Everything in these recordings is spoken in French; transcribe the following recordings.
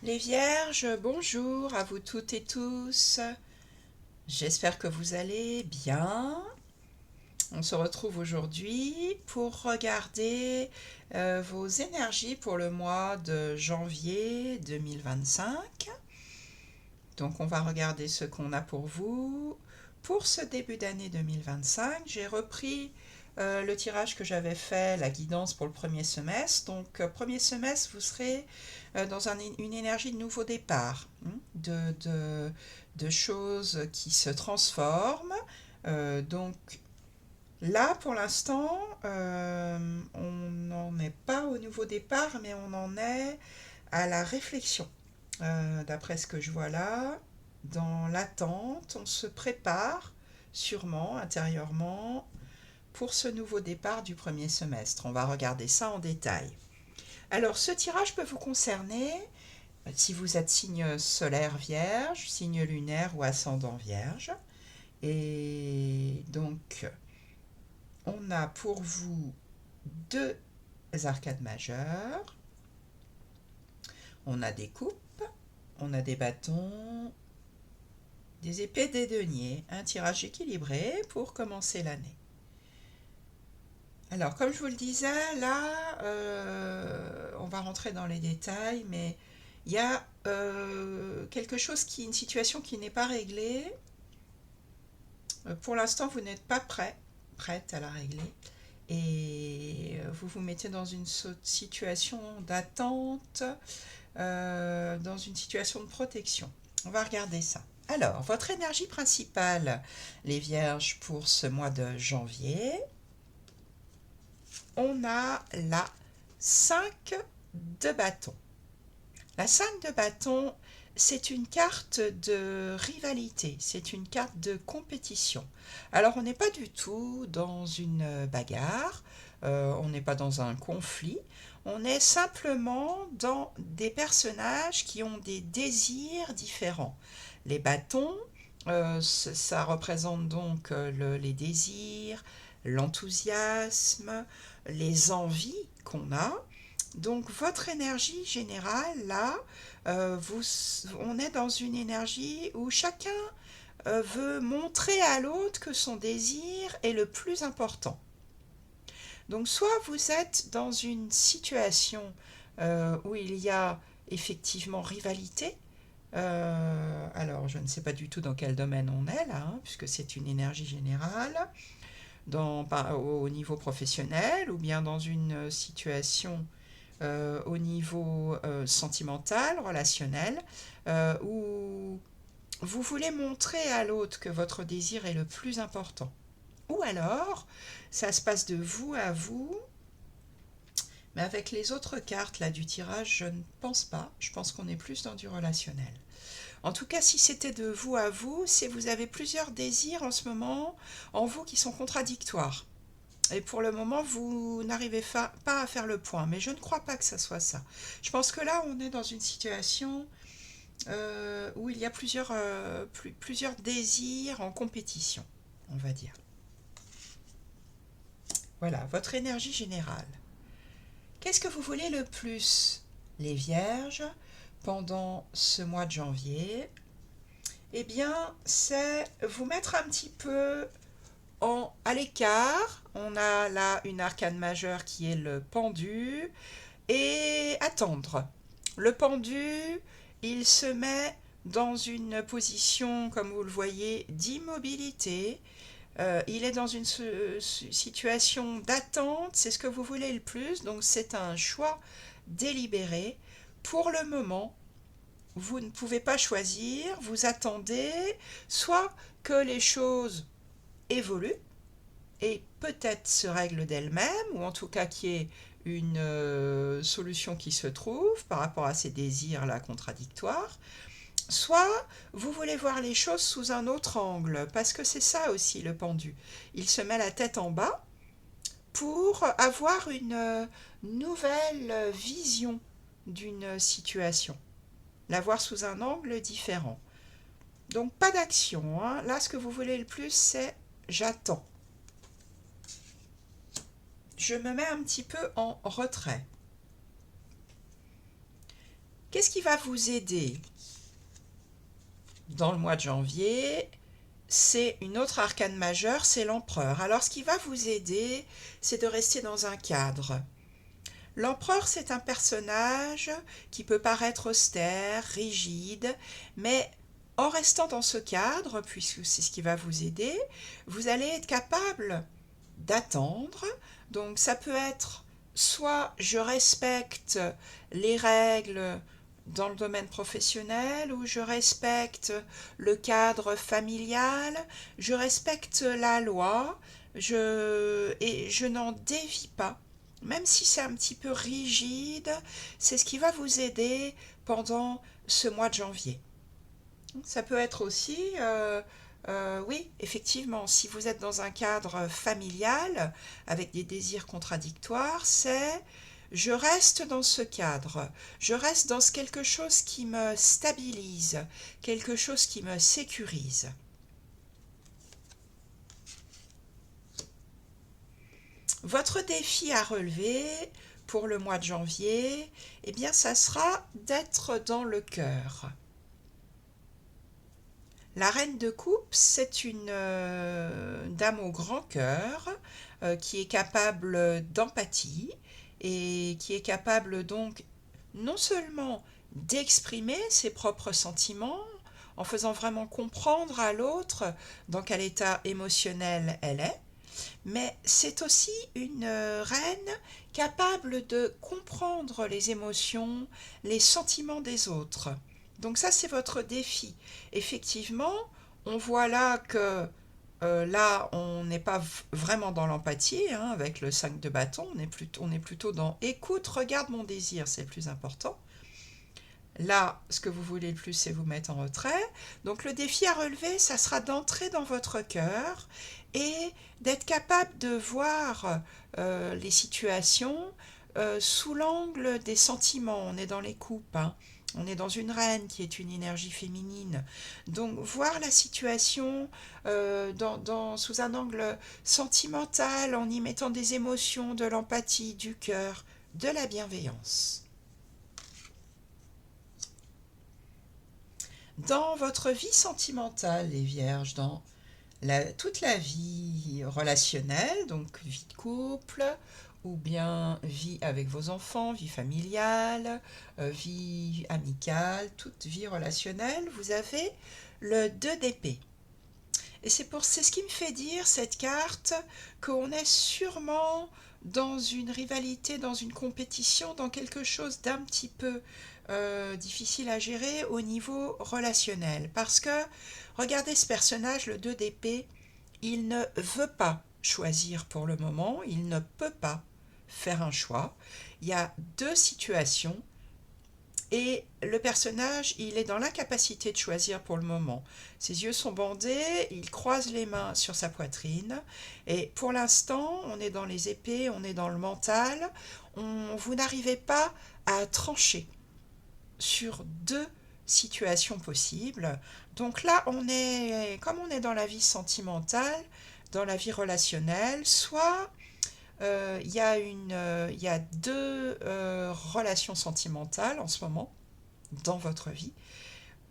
Les Vierges, bonjour à vous toutes et tous. J'espère que vous allez bien. On se retrouve aujourd'hui pour regarder vos énergies pour le mois de janvier 2025. Donc on va regarder ce qu'on a pour vous. Pour ce début d'année 2025, j'ai repris le tirage que j'avais fait, la guidance pour le premier semestre. Donc premier semestre, vous serez dans une énergie de nouveau départ, de choses qui se transforment. Donc là, pour l'instant, on n'en est pas au nouveau départ, mais on en est à la réflexion. D'après ce que je vois là, dans l'attente, on se prépare sûrement intérieurement pour ce nouveau départ du premier semestre. On va regarder ça en détail. Alors, ce tirage peut vous concerner si vous êtes signe solaire vierge, signe lunaire ou ascendant vierge. Et donc, on a pour vous deux arcades majeures. On a des coupes, on a des bâtons, des épées, des deniers. Un tirage équilibré pour commencer l'année. Alors, comme je vous le disais, là, on va rentrer dans les détails, mais il y a quelque chose une situation qui n'est pas réglée. Pour l'instant, vous n'êtes pas prête à la régler. Et vous vous mettez dans une situation d'attente, dans une situation de protection. On va regarder ça. Alors, votre énergie principale, les Vierges, pour ce mois de janvier, on a la 5 de bâton. La 5 de bâton, c'est une carte de rivalité, c'est une carte de compétition. Alors on n'est pas du tout dans une bagarre, on n'est pas dans un conflit, on est simplement dans des personnages qui ont des désirs différents. Les bâtons, ça représente donc les désirs, l'enthousiasme, les envies qu'on a. Donc votre énergie générale, là, on est dans une énergie où chacun veut montrer à l'autre que son désir est le plus important. Donc soit vous êtes dans une situation où il y a effectivement rivalité. Alors je ne sais pas du tout dans quel domaine on est là, hein, puisque c'est une énergie générale, au niveau professionnel ou bien dans une situation au niveau sentimental, relationnel, où vous voulez montrer à l'autre que votre désir est le plus important. Ou alors, ça se passe de vous à vous, mais avec les autres cartes là du tirage, je ne pense pas. Je pense qu'on est plus dans du relationnel. En tout cas, si c'était de vous à vous, c'est vous avez plusieurs désirs en ce moment en vous qui sont contradictoires. Et pour le moment, vous n'arrivez pas à faire le point. Mais je ne crois pas que ça soit ça. Je pense que là, on est dans une situation où il y a plusieurs désirs en compétition, on va dire. Voilà, votre énergie générale. Qu'est-ce que vous voulez le plus, les Vierges, pendant ce mois de janvier? Eh bien, c'est vous mettre un petit peu à l'écart. On a là une arcane majeure qui est le pendu et attendre. Le pendu, il se met dans une position, comme vous le voyez, d'immobilité. Il est dans une situation d'attente, c'est ce que vous voulez le plus, donc c'est un choix délibéré. Pour le moment, vous ne pouvez pas choisir, vous attendez soit que les choses évoluent, et peut-être se règle d'elle-même, ou en tout cas qu'il y ait une solution qui se trouve par rapport à ces désirs-là contradictoires, soit vous voulez voir les choses sous un autre angle, parce que c'est ça aussi le pendu. Il se met la tête en bas pour avoir une nouvelle vision d'une situation, la voir sous un angle différent. Donc pas d'action, hein. Là ce que vous voulez le plus c'est j'attends. Je me mets un petit peu en retrait. Qu'est-ce qui va vous aider dans le mois de janvier? C'est une autre arcane majeure, c'est l'empereur. Alors ce qui va vous aider, c'est de rester dans un cadre. L'empereur, c'est un personnage qui peut paraître austère, rigide, mais en restant dans ce cadre, puisque c'est ce qui va vous aider, vous allez être capable d'attendre. Donc ça peut être soit je respecte les règles dans le domaine professionnel, ou je respecte le cadre familial, je respecte la loi, et je n'en dévie pas. Même si c'est un petit peu rigide, c'est ce qui va vous aider pendant ce mois de janvier. Ça peut être aussi, oui, effectivement, si vous êtes dans un cadre familial avec des désirs contradictoires, c'est je reste dans ce cadre, je reste dans quelque chose qui me stabilise, quelque chose qui me sécurise. Votre défi à relever pour le mois de janvier, eh bien, ça sera d'être dans le cœur. La reine de coupe, c'est une dame au grand cœur qui est capable d'empathie et qui est capable donc non seulement d'exprimer ses propres sentiments en faisant vraiment comprendre à l'autre dans quel état émotionnel elle est, mais c'est aussi une reine capable de comprendre les émotions, les sentiments des autres. Donc ça, c'est votre défi. Effectivement, on voit là que là, on n'est pas vraiment dans l'empathie, hein, avec le 5 de bâton, on est plutôt dans écoute, regarde mon désir, c'est le plus important. Là, ce que vous voulez le plus, c'est vous mettre en retrait. Donc le défi à relever, ça sera d'entrer dans votre cœur et d'être capable de voir les situations sous l'angle des sentiments. On est dans les coupes, hein. On est dans une reine qui est une énergie féminine. Donc voir la situation sous un angle sentimental, en y mettant des émotions, de l'empathie, du cœur, de la bienveillance. Dans votre vie sentimentale, les vierges, dans toute la vie relationnelle, donc vie de couple, ou bien vie avec vos enfants, vie familiale, vie amicale, toute vie relationnelle, vous avez le 2 d'épée. Et c'est ce qui me fait dire, cette carte, qu'on est sûrement dans une rivalité, dans une compétition, dans quelque chose d'un petit peu difficile à gérer au niveau relationnel. Parce que, regardez ce personnage, le 2 d'épée, il ne veut pas choisir pour le moment, il ne peut pas faire un choix. Il y a deux situations et le personnage, il est dans l'incapacité de choisir pour le moment. Ses yeux sont bandés, il croise les mains sur sa poitrine. Et pour l'instant, on est dans les épées, on est dans le mental. Vous n'arrivez pas à trancher sur deux situations possibles. Donc là, comme on est dans la vie sentimentale, dans la vie relationnelle, soit il y a deux relations sentimentales en ce moment dans votre vie.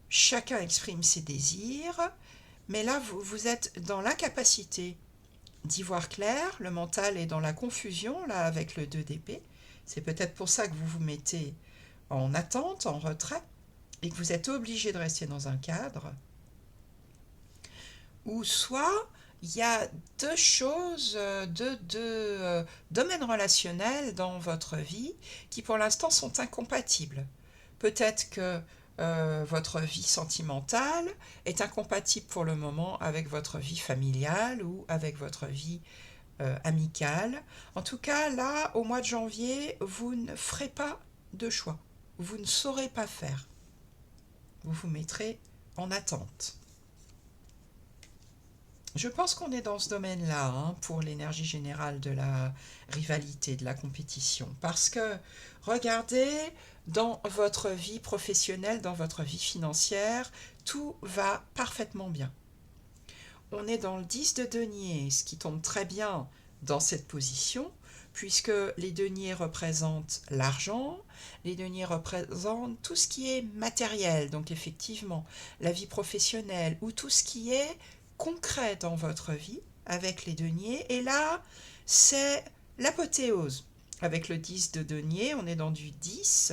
Chacun exprime ses désirs, mais là, vous êtes dans l'incapacité d'y voir clair. Le mental est dans la confusion, là, avec le 2 d'épée. C'est peut-être pour ça que vous vous mettez en attente, en retrait, et que vous êtes obligé de rester dans un cadre. Ou soit il y a deux choses, deux domaines relationnels dans votre vie qui pour l'instant sont incompatibles. Peut-être que votre vie sentimentale est incompatible pour le moment avec votre vie familiale ou avec votre vie amicale. En tout cas, là, au mois de janvier, vous ne ferez pas de choix. Vous ne saurez pas faire. Vous vous mettrez en attente. Je pense qu'on est dans ce domaine-là, hein, pour l'énergie générale de la rivalité, de la compétition. Parce que, regardez, dans votre vie professionnelle, dans votre vie financière, tout va parfaitement bien. On est dans le 10 de denier, ce qui tombe très bien dans cette position, puisque les deniers représentent l'argent, les deniers représentent tout ce qui est matériel, donc effectivement la vie professionnelle ou tout ce qui est concret dans votre vie avec les deniers. Et là, c'est l'apothéose. Avec le 10 de denier, on est dans du 10,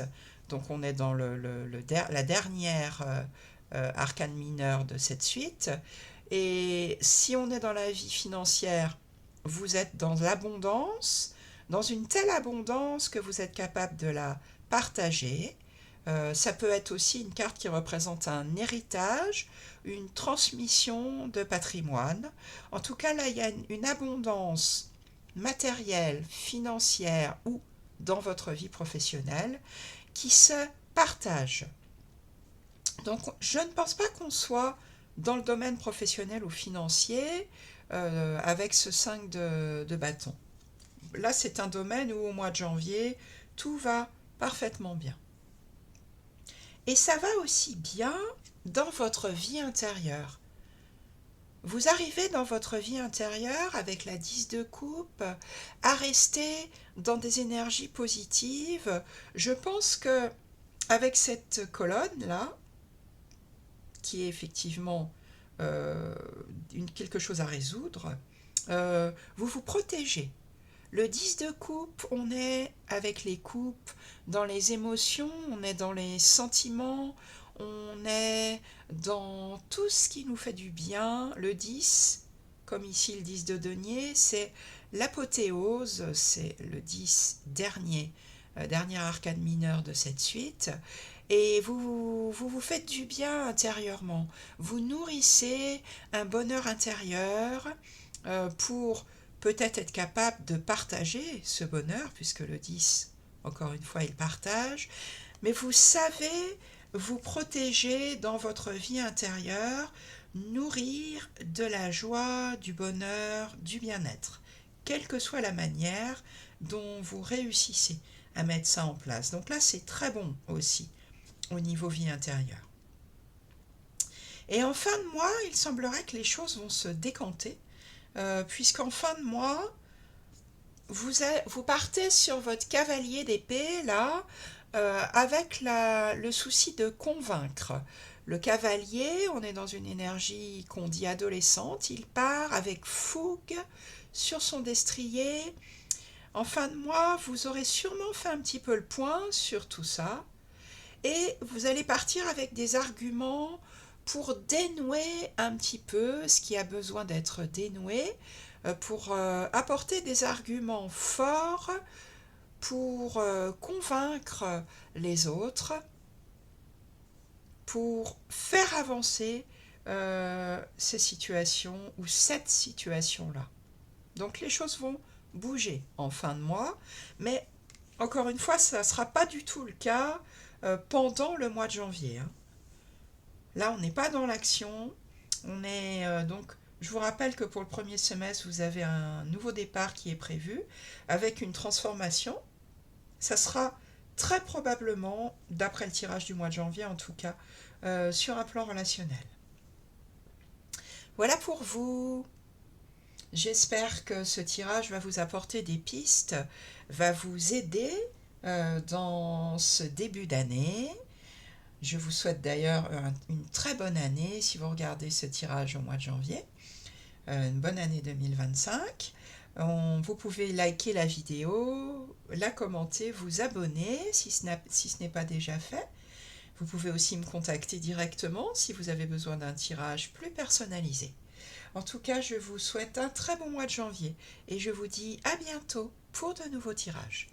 donc on est dans la dernière arcane mineure de cette suite. Et si on est dans la vie financière, vous êtes dans l'abondance, dans une telle abondance que vous êtes capable de la partager. Ça peut être aussi une carte qui représente un héritage, une transmission de patrimoine. En tout cas, là, il y a une abondance matérielle, financière ou dans votre vie professionnelle qui se partage. Donc, je ne pense pas qu'on soit dans le domaine professionnel ou financier avec ce 5 de bâton. Là, c'est un domaine où au mois de janvier, tout va parfaitement bien. Et ça va aussi bien dans votre vie intérieure. Vous arrivez dans votre vie intérieure avec la 10 de coupe à rester dans des énergies positives. Je pense que avec cette colonne là, qui est effectivement quelque chose à résoudre, vous vous protégez. Le 10 de coupe, on est avec les coupes dans les émotions, on est dans les sentiments, on est dans tout ce qui nous fait du bien. Le 10, comme ici le 10 de denier, c'est l'apothéose, c'est le 10 dernier arcane mineur de cette suite. Et vous faites du bien intérieurement. Vous nourrissez un bonheur intérieur pour peut-être être capable de partager ce bonheur, puisque le 10, encore une fois, il partage. Mais vous savez vous protéger dans votre vie intérieure, nourrir de la joie, du bonheur, du bien-être, quelle que soit la manière dont vous réussissez à mettre ça en place. Donc là, c'est très bon aussi au niveau vie intérieure. Et en fin de mois, il semblerait que les choses vont se décanter, puisqu'en fin de mois, vous partez sur votre cavalier d'épée, là, avec le souci de convaincre. Le cavalier, on est dans une énergie qu'on dit adolescente, il part avec fougue sur son destrier. En fin de mois, vous aurez sûrement fait un petit peu le point sur tout ça, et vous allez partir avec des arguments pour dénouer un petit peu ce qui a besoin d'être dénoué, pour apporter des arguments forts pour convaincre les autres, pour faire avancer ces situations ou cette situation-là. Donc les choses vont bouger en fin de mois, mais encore une fois, ça ne sera pas du tout le cas pendant le mois de janvier. Hein. Là, on n'est pas dans l'action. On est donc. Je vous rappelle que pour le premier semestre, vous avez un nouveau départ qui est prévu avec une transformation. Ça sera très probablement, d'après le tirage du mois de janvier en tout cas, sur un plan relationnel. Voilà pour vous. J'espère que ce tirage va vous apporter des pistes, va vous aider dans ce début d'année. Je vous souhaite d'ailleurs une très bonne année si vous regardez ce tirage au mois de janvier. Une bonne année 2025. Vous pouvez liker la vidéo, la commenter, vous abonner si ce n'est pas déjà fait. Vous pouvez aussi me contacter directement si vous avez besoin d'un tirage plus personnalisé. En tout cas, je vous souhaite un très bon mois de janvier et je vous dis à bientôt pour de nouveaux tirages.